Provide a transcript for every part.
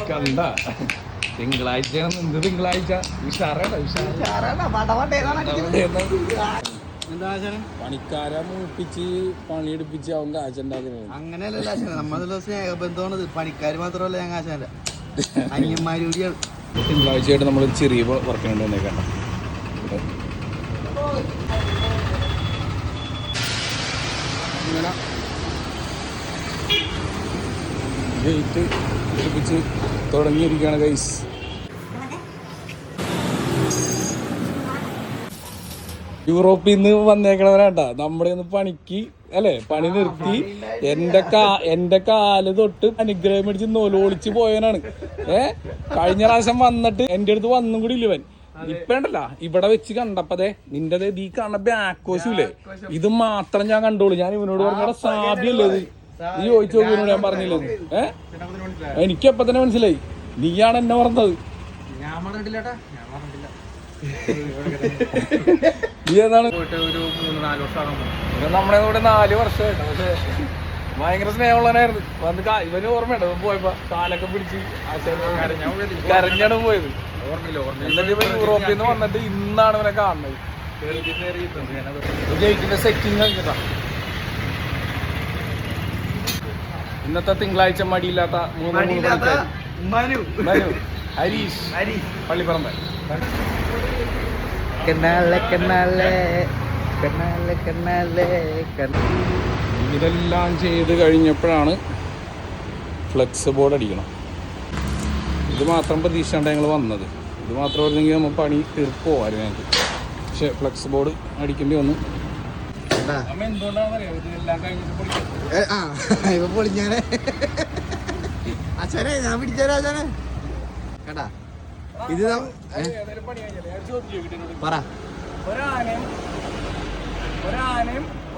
കണ്ട തിങ്കളാഴ്ചയാണ് എന്ത് തിങ്കളാഴ്ച പണിക്കാരെ മൂപ്പിച്ച് പണിയെടുപ്പിച്ച് അവൻ കാശുണ്ടാക്കുന്നത്. അങ്ങനെയല്ല നമ്മളെ സ്നേഹബന്ധമാണത്. പണിക്കാർ മാത്രമല്ല ഞാൻ കാശാല അന്യന്മാര് കൂടിയാണ്. തിങ്കളാഴ്ചയായിട്ട് നമ്മൾ ചെറിയ വർക്കിനുണ്ട് വന്നേക്കണ്ട. ഇങ്ങനെ ഗേറ്റ് എടുപ്പിച്ച് തുടങ്ങിയിരിക്കുകയാണ് ഗൈസ്. യൂറോപ്പിൽ നിന്ന് വന്നേക്കണവരാട്ടാ നമ്മുടെ ഒന്ന് പണിക്ക് അല്ലെ പണി നിർത്തി എന്റെ കാല് തൊട്ട് അനുഗ്രഹം മേടിച്ച് നൊലോളിച്ച് പോയവനാണ്. കഴിഞ്ഞ പ്രാവശ്യം വന്നിട്ട് എന്റെ അടുത്ത് വന്നും കൂടി ഇല്ലവൻ. ഇപ്പൊ ഉണ്ടല്ല ഇവിടെ വെച്ച് കണ്ടപ്പതേ നിന്റെ ഈ കാണുന്ന ബാക്കോശില്ലേ ഇത് മാത്രം ഞാൻ കണ്ടോളൂ. ഞാൻ ഇവനോട് പറഞ്ഞ സാബിയല്ലേ ഇത് നീ ചോദിച്ചു നോക്കിയവനോട് ഞാൻ പറഞ്ഞില്ലേ. എനിക്കപ്പ തന്നെ മനസ്സിലായി നീയാണ് എന്നെ പറഞ്ഞത്. നീ ഏതാണ് നമ്മളെ കൂടെ 4 വർഷമായിട്ട്. പക്ഷെ ഭയങ്കര സ്നേഹമുള്ളവനായിരുന്നു. വന്ന് ഇവന് ഓർമ്മയുണ്ട് പോയപ്പോ കാലൊക്കെ പിടിച്ച് കരഞ്ഞാണ് പോയത്. എന്നിട്ട് ഇവൻ യൂറോപ്പിൽ നിന്ന് വന്നിട്ട് ഇന്നാണ് ഇവനെ കാണുന്നത്. ഗേറ്റിന്റെ സെറ്റിങ് കഴിഞ്ഞതാ. ഇന്നത്തെ തിങ്കളാഴ്ച മടിയില്ലാത്ത 3 ഹരീഷ് പള്ളിപ്പറമ്പ്. ഇതെല്ലാം ചെയ്ത് കഴിഞ്ഞപ്പോഴാണ് ഫ്ലെക്സ് ബോർഡ് അടിക്കണം. ഇത് മാത്രം പ്രതീക്ഷിച്ചാണ് ഞങ്ങൾ വന്നത്. ഇത് മാത്രമായിരുന്നെങ്കിൽ നമ്മൾ പണി തീർക്കുമായിരുന്നു ഞങ്ങൾക്ക്. പക്ഷെ ഫ്ലെക്സ് ബോർഡ് അടിക്കേണ്ടി വന്നു. എന്തുകൊണ്ടാണെന്നറിയാം ഇതെല്ലാം കഴിഞ്ഞിട്ട് പൊളിഞ്ഞാനെ അച്ഛനെ ഞാൻ പിടിച്ചാലോ അച്ഛനെ കേട്ടാ. ഇത് പറ ഒരാന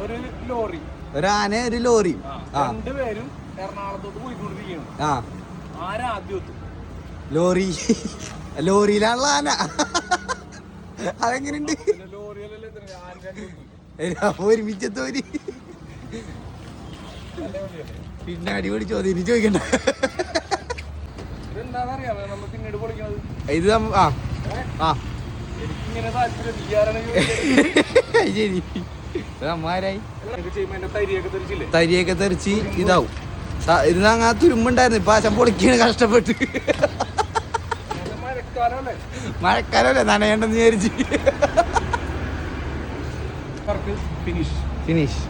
ഒരു ലോറി രണ്ടുപേരും എറണാകുളത്തോട്ട് പോയിക്കൊണ്ടിരിക്കുകയാണ്. ലോറിയിലാണല്ലോ ആന. അതെങ്ങനെയുണ്ട് ഒരുമിച്ചത്തോരി പിന്നെ അടിപൊളി ചോദ്യം ചോദിക്കണ്ട. ഇത് ശരി അമ്മാരായി തരിയൊക്കെ തെറിച്ച് ഇതാവും. ഇത് അങ്ങ് തുരുമ്പുണ്ടായിരുന്നു. ഇപ്പൊ ആശം പൊളിക്കാണ് കഷ്ടപ്പെട്ട്. മഴക്കാലല്ലേ നനയണ്ടെന്ന് വിചാരിച്ച്. ഫിനിഷ്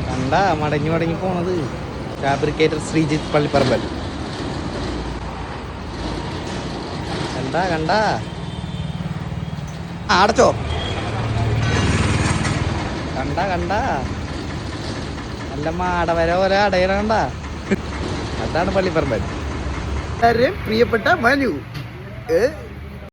കണ്ട മടങ്ങി പോണത് ഫാബ്രിക്കേറ്റർ ശ്രീജിത്ത് പള്ളിപ്പറമ്പൽ. കണ്ട അടച്ചോ കണ്ട നല്ല മാടവര പോലെ അടയണ കണ്ട. അതാണ് പള്ളിപ്പറമ്പൽ. പ്രിയപ്പെട്ട മനു